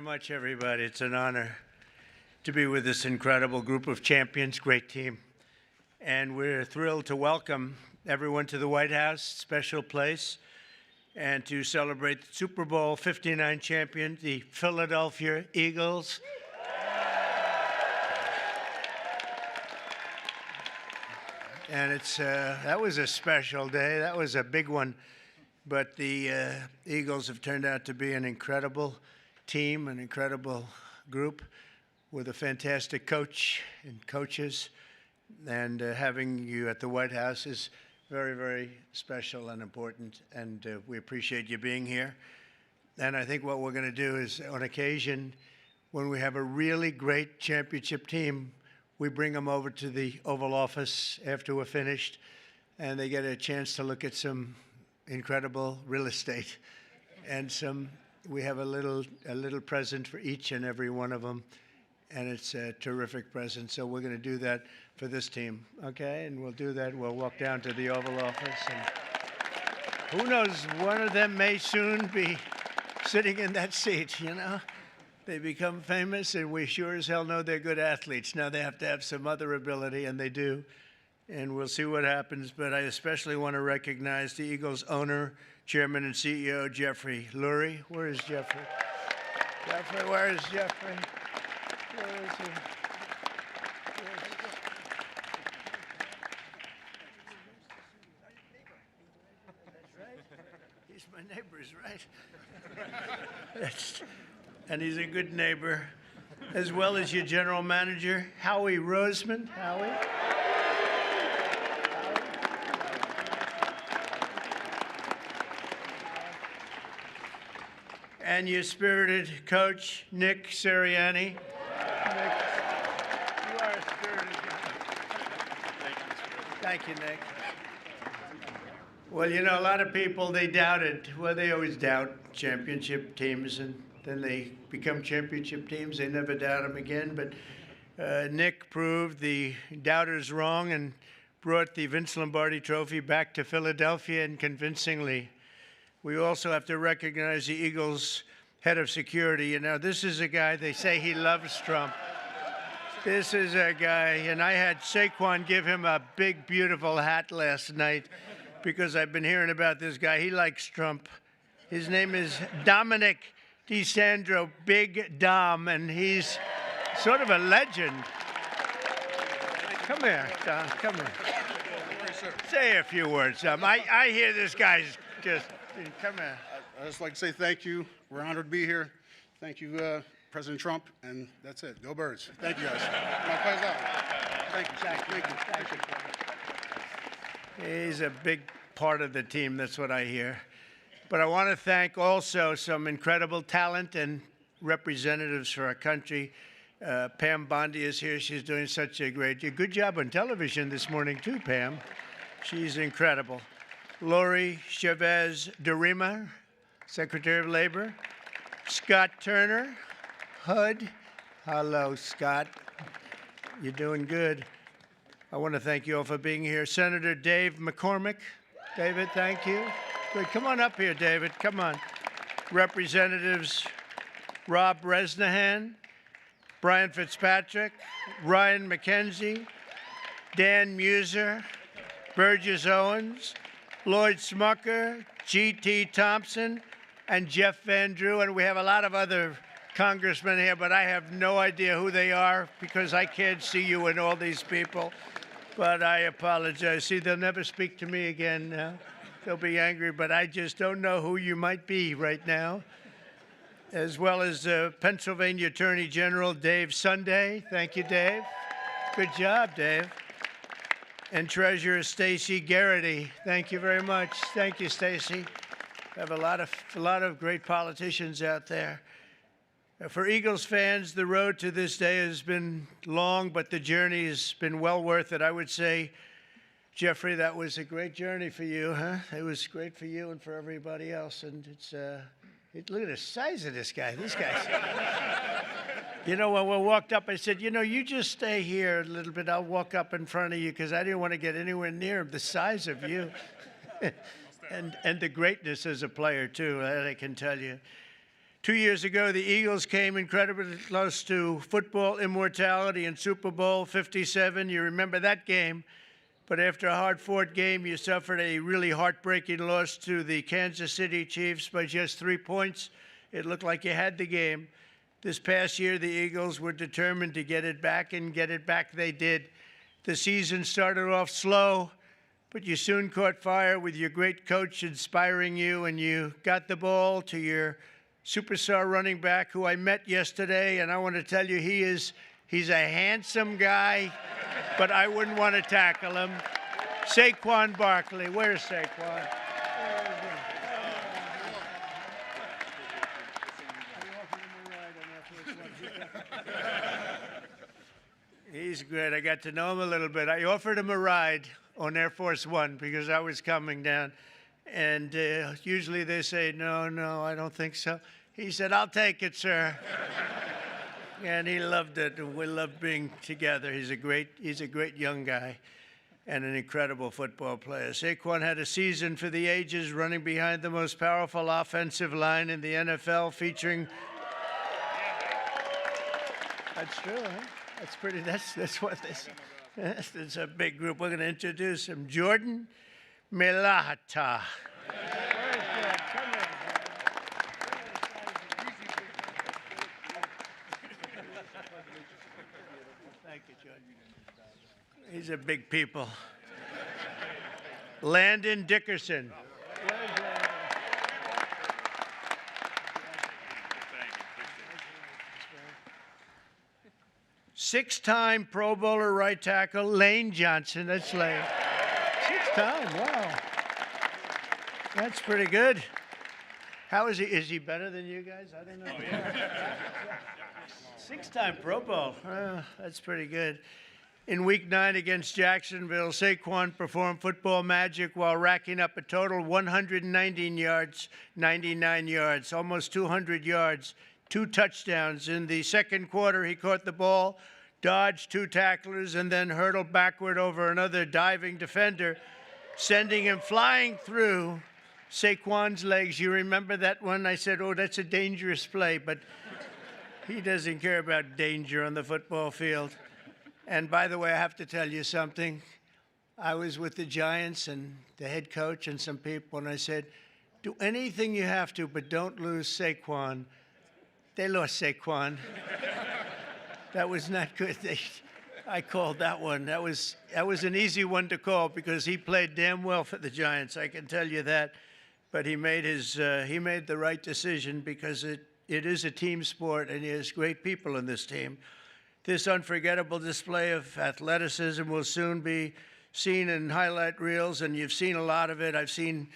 Much, everybody. It's an honor to be with this incredible group of champions, great team. And we're thrilled to welcome everyone to the White House, special place, and to celebrate the Super Bowl 59 champion, the Philadelphia Eagles. And that was a special day. That was a big one. But the Eagles have turned out to be an incredible team, an incredible group with a fantastic coach and coaches. And having you at the White House is very, very special and important. And we appreciate you being here. And I think what we're going to do is, on occasion, when we have a really great championship team, we bring them over to the Oval Office after we're finished, and they get a chance to look at some incredible real estate. And we have a little present for each and every one of them, and it's a terrific present. So we're going to do that for this team, okay? And we'll do that. We'll walk down to the Oval Office, and who knows, one of them may soon be sitting in that seat, you know? They become famous, and we sure as hell know they're good athletes. Now they have to have some other ability, and they do. And we'll see what happens. But I especially want to recognize the Eagles owner, chairman, and CEO, Jeffrey Lurie. Where is Jeffrey? Jeffrey, where is Jeffrey? Where is he? That's right. He's my neighbor, right? And he's a good neighbor, as well as your general manager, Howie Roseman. Howie? And your spirited coach, Nick Sirianni. Nick, you are a spirited guy. Thank you, Nick. Well, you know, a lot of people, they doubted. Well, they always doubt championship teams, and then they become championship teams. They never doubt them again. But Nick proved the doubters wrong and brought the Vince Lombardi Trophy back to Philadelphia, and convincingly. We also have to recognize the Eagles' head of security. You know, this is a guy, they say he loves Trump. This is a guy, and I had Saquon give him a big, beautiful hat last night because I've been hearing about this guy. He likes Trump. His name is Dominic DeSandro, Big Dom, and he's sort of a legend. Come here, Dom, come here. Say a few words, Dom. I hear this guy's just... Come here. I'd just like to say thank you. We're honored to be here. Thank you, President Trump, and that's it. Go Birds. Thank you, guys. My pleasure. Thank you. Thank you. He's a big part of the team. That's what I hear. But I want to thank also some incredible talent and representatives for our country. Pam Bondi is here. She's doing such a good job on television this morning, too, Pam. She's incredible. Lori Chavez Durima, Secretary of Labor. Scott Turner, HUD. Hello, Scott. You're doing good. I want to thank you all for being here. Senator Dave McCormick. David, thank you. Good. Come on up here, David. Come on. Representatives Rob Bresnahan, Brian Fitzpatrick, Ryan McKenzie, Dan Muser, Burgess Owens, Lloyd Smucker, G.T. Thompson, and Jeff Van Drew. And we have a lot of other congressmen here, but I have no idea who they are because I can't see you and all these people. But I apologize. See, they'll never speak to me again now. They'll be angry, but I just don't know who you might be right now. As well as Pennsylvania Attorney General Dave Sunday. Thank you, Dave. Good job, Dave. And Treasurer Stacey Garrity. Thank you very much. Thank you, Stacey. We have a lot of great politicians out there. For Eagles fans, the road to this day has been long, but the journey has been well worth it. I would say, Jeffrey, that was a great journey for you, huh? It was great for you and for everybody else. And look at the size of this guy. These guys. You know, when we walked up, I said, you know, you just stay here a little bit. I'll walk up in front of you because I didn't want to get anywhere near him, the size of you. and the greatness as a player, too, that I can tell you. 2 years ago, the Eagles came incredibly close to football immortality in Super Bowl 57. You remember that game. But after a hard-fought game, you suffered a really heartbreaking loss to the Kansas City Chiefs by just 3 points. It looked like you had the game. This past year, the Eagles were determined to get it back, and get it back they did. The season started off slow, but you soon caught fire with your great coach inspiring you, and you got the ball to your superstar running back, who I met yesterday, and I want to tell you he's a handsome guy, but I wouldn't want to tackle him. Saquon Barkley. Where's Saquon? He's great. I got to know him a little bit. I offered him a ride on Air Force One because I was coming down. And usually they say, no, I don't think so. He said, I'll take it, sir. And he loved it. And we loved being together. He's a great young guy and an incredible football player. Saquon had a season for the ages, running behind the most powerful offensive line in the NFL, featuring... That's true, huh? That's pretty, that's what this, it's a big group. We're going to introduce him. Jordan Melahata. Thank you, Jordan. These are big people. Landon Dickerson. Six-time Pro Bowler right tackle, Lane Johnson. That's Lane. 6-time, wow. That's pretty good. How is he? Is he better than you guys? I don't know. Oh, yeah. 6-time Pro Bowl. That's pretty good. In Week 9 against Jacksonville, Saquon performed football magic while racking up a total 119 yards, 99 yards, almost 200 yards, 2 touchdowns. In the second quarter, he caught the ball, dodged 2 tacklers, and then hurtled backward over another diving defender, sending him flying through Saquon's legs. You remember that one? I said, oh, that's a dangerous play, but he doesn't care about danger on the football field. And by the way, I have to tell you something. I was with the Giants and the head coach and some people, and I said, do anything you have to, but don't lose Saquon. They lost Saquon. That was not good. I called that one. That was an easy one to call because he played damn well for the Giants. I can tell you that. But he made the right decision because it is a team sport, and there's great people in this team. This unforgettable display of athleticism will soon be seen in highlight reels, and you've seen a lot of it. I've seen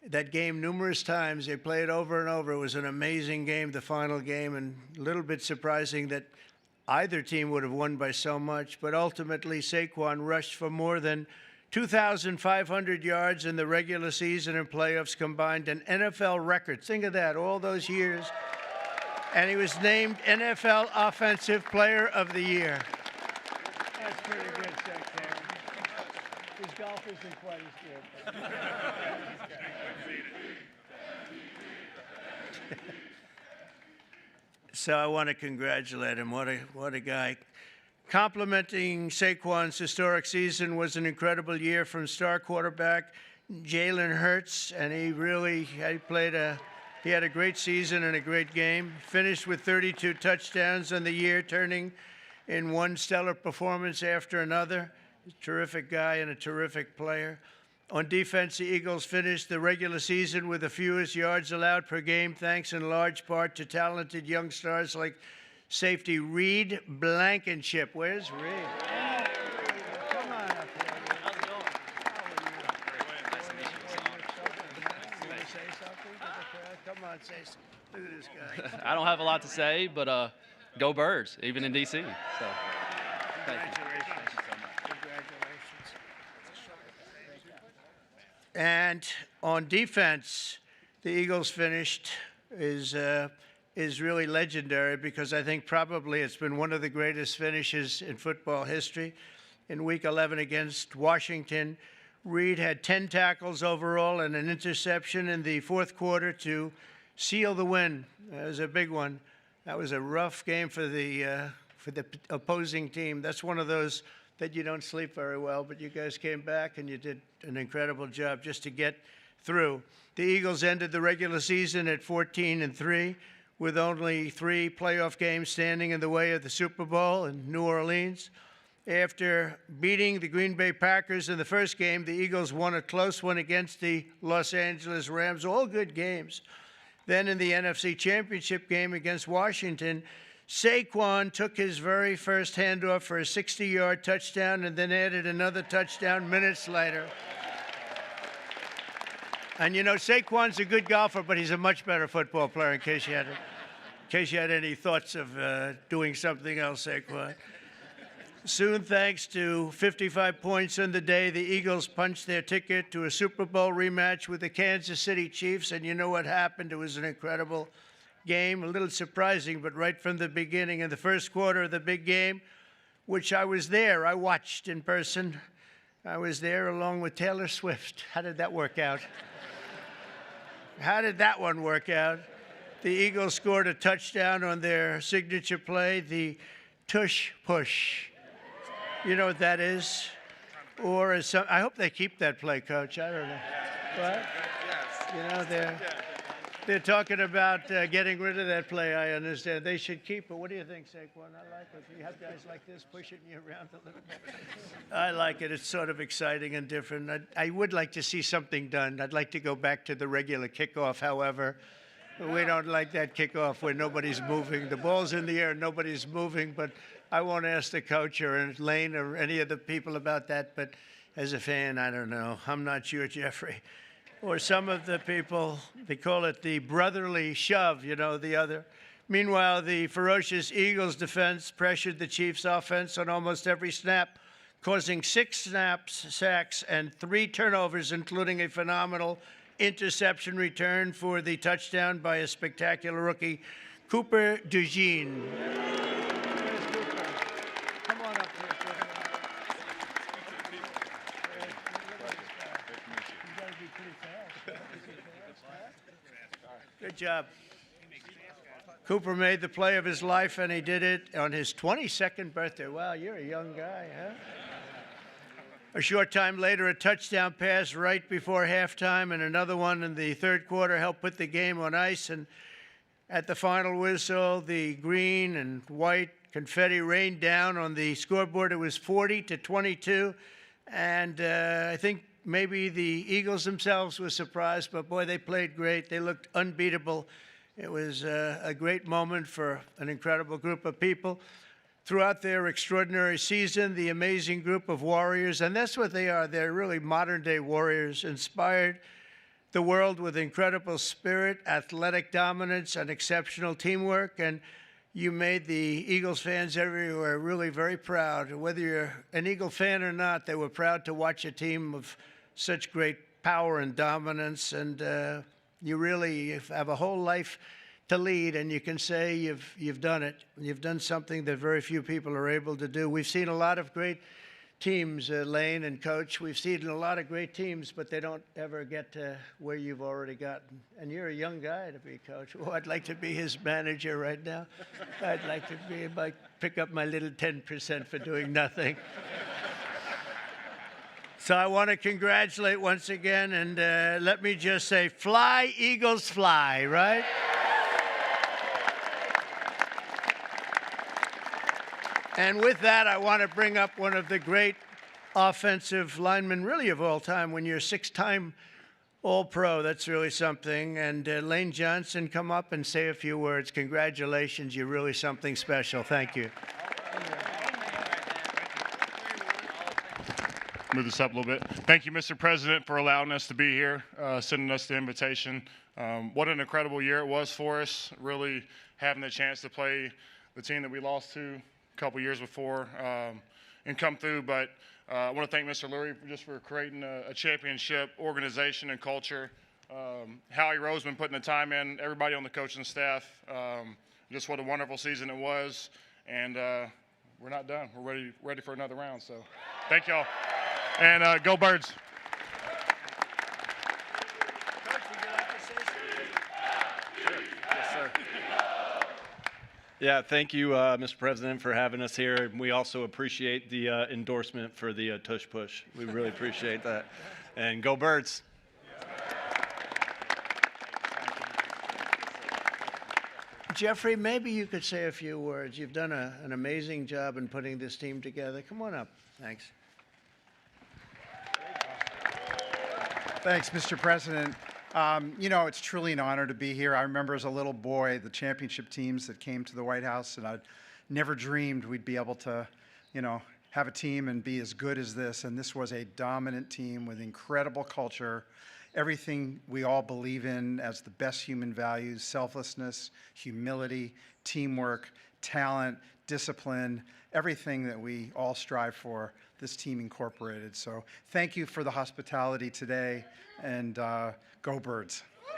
that game numerous times. They play it over and over. It was an amazing game, the final game, and a little bit surprising that either team would have won by so much. But ultimately, Saquon rushed for more than 2,500 yards in the regular season and playoffs combined, an NFL record. Think of that, all those years. And he was named NFL Offensive Player of the Year. That's pretty good, Saquon. His golf isn't quite as good. So I want to congratulate him. What a guy. Complimenting Saquon's historic season was an incredible year from star quarterback Jalen Hurts, and he had a great season and a great game. Finished with 32 touchdowns on the year, turning in one stellar performance after another. A terrific guy and a terrific player. On defense, the Eagles finished the regular season with the fewest yards allowed per game, thanks in large part to talented young stars like safety Reed Blankenship. Where's Reed? Come on up here. How's it going? Nice to meet you. You want to say something to the crowd? Come on, say something. Look at this guy. I don't have a lot to say, but go Birds, even in D.C. So, thank you. And on defense, the Eagles finished is really legendary because I think probably it's been one of the greatest finishes in football history. In Week 11 against Washington, Reed had 10 tackles overall and an interception in the fourth quarter to seal the win. That was a big one. That was a rough game for the opposing team. That's one of those that you don't sleep very well, but you guys came back and you did an incredible job just to get through. The Eagles ended the regular season at 14-3 with only 3 playoff games standing in the way of the Super Bowl in New Orleans. After beating the Green Bay Packers in the first game, the Eagles won a close one against the Los Angeles Rams, all good games. Then in the NFC Championship game against Washington, Saquon took his very first handoff for a 60-yard touchdown and then added another touchdown minutes later. And you know, Saquon's a good golfer, but he's a much better football player, in case you had any thoughts of doing something else, Saquon. Soon, thanks to 55 points in the day, the Eagles punched their ticket to a Super Bowl rematch with the Kansas City Chiefs. And you know what happened? It was an incredible game, a little surprising, but right from the beginning, in the first quarter of the big game, which I was there, I watched in person. I was there along with Taylor Swift. How did that work out? How did that one work out? The Eagles scored a touchdown on their signature play, the tush push. You know what that is? Or as some, I hope they keep that play, Coach. I don't know. What? You know, they're talking about getting rid of that play, I understand. They should keep it. What do you think, Saquon? I like it. You have guys like this pushing you around a little bit. I like it. It's sort of exciting and different. I would like to see something done. I'd like to go back to the regular kickoff, however. We don't like that kickoff where nobody's moving. The ball's in the air, nobody's moving, but I won't ask the coach or Lane or any of the people about that, but as a fan, I don't know. I'm not sure, Jeffrey. Or some of the people, they call it the brotherly shove, you know, the other. Meanwhile, the ferocious Eagles defense pressured the Chiefs' offense on almost every snap, causing 6 sacks, and 3 turnovers, including a phenomenal interception return for the touchdown by a spectacular rookie, Cooper DeJean. Come on up here, Cooper. You gotta be pretty fast. Good job. Cooper made the play of his life, and he did it on his 22nd birthday. Wow, you're a young guy, huh? A short time later, a touchdown pass right before halftime and another one in the third quarter helped put the game on ice. And at the final whistle, the green and white confetti rained down on the scoreboard. It was 40-22. And I think maybe the Eagles themselves were surprised, but boy, they played great. They looked unbeatable. It was a great moment for an incredible group of people. Throughout their extraordinary season, the amazing group of warriors, and that's what they are, they're really modern-day warriors, inspired the world with incredible spirit, athletic dominance, and exceptional teamwork, and you made the Eagles fans everywhere really very proud. Whether you're an Eagle fan or not, they were proud to watch a team of such great power and dominance, and you really have a whole life to lead, and you can say you've done it. You've done something that very few people are able to do. We've seen a lot of great teams, Lane and Coach. We've seen a lot of great teams, but they don't ever get to where you've already gotten. And you're a young guy to be coach. Oh, I'd like to be his manager right now. I'd like to be, might pick up my little 10% for doing nothing. So I want to congratulate once again, and let me just say, fly, Eagles, fly, right? And with that, I want to bring up one of the great offensive linemen, really of all time. When you're a 6-time All-Pro, that's really something. And Lane Johnson, come up and say a few words. Congratulations, you're really something special. Thank you. Move this up a little bit. Thank you, Mr. President, for allowing us to be here, sending us the invitation. What an incredible year it was for us, really having the chance to play the team that we lost to couple years before and come through, but I want to thank Mr. Lurie just for creating a championship organization and culture. Howie Roseman putting the time in, everybody on the coaching staff. Just what a wonderful season it was, and we're not done. We're ready for another round. So, thank y'all, and go Birds. Coach, would you like to say something? Yeah, thank you, Mr. President, for having us here. We also appreciate the endorsement for the tush push. We really appreciate that. And go Birds. Jeffrey, maybe you could say a few words. You've done an amazing job in putting this team together. Come on up. Thanks. Thanks, Mr. President. You know, it's truly an honor to be here. I remember as a little boy the championship teams that came to the White House, and I never dreamed we'd be able to, you know, have a team and be as good as this. And this was a dominant team with incredible culture, everything we all believe in as the best human values: selflessness, humility, teamwork, talent, discipline, everything that we all strive for, this team incorporated. So thank you for the hospitality today, and go Birds. Oh,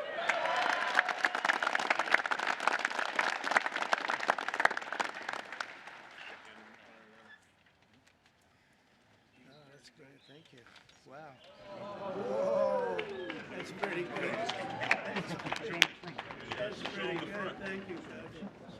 that's great. Thank you. Wow. Whoa. That's pretty good. That's pretty good. Thank you, Coach.